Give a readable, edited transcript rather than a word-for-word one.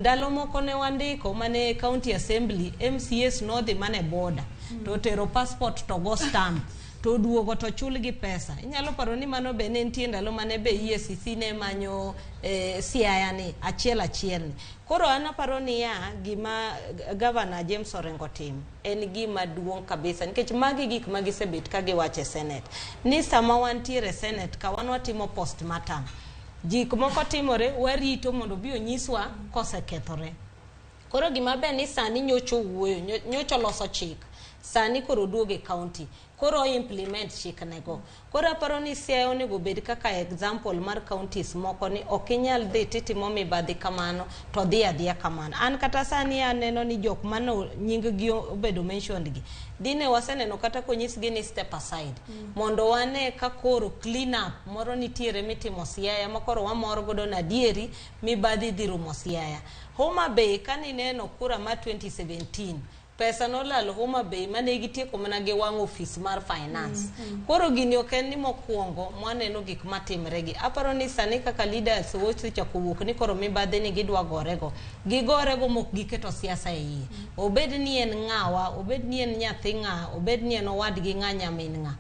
Ndalo moko ne wandiko mane county assembly MCAs nodhi mane border to tero passport to go stamp to duogo to chul gi pesa. Inyalo paro ni mano be ne nitie ndalo mane be EACC ne manyo Siaya ni achiel ni. Koro an aparo ni gima Governor James Orengo tim en gima duong' kabisa nikech magi gik magisebet ka giwache Senate. Ni sama wantiere Senate ka wan watimo postmortem. Jik moko timore warito mondo bi onyiswa kosekethore. Koro gima be ni sani nyocho wuoyo, nyocho loso chik. Sani koro duoge county. Koro implement chik nego. Koro aparo ni Siaya onego bed kaka example mar counties moko ni okinyal dhi titimo mibadhi kamano to dhi adhiya kamano. An kata sani aneno ni jok mano nying gi obedo mentioned gi. Dine waseneno kata konyisgi ni step aside. Mondo wane ka koro clean up moro nitiere mitimo Siaya makoro wamor godo na dieri mibadhi dhi rumo Siaya. Homa Bay kanineno kura ma 2017 pesa nolalo Homa Bay mane gitieko mana gi wang' office mar finance. Koro gini oken ni mokwongo mwaneno gik matimre gi. Aparo ni sani kaka leaders wosecha kowuok ni koro mibadhi ni gidwa gorego. Gigorego mok giketo siasa e iye. Obed ni en ng'awa, obed ni en nyathi ng'a, obed ni en owadgi ng'a nyamin ng'a.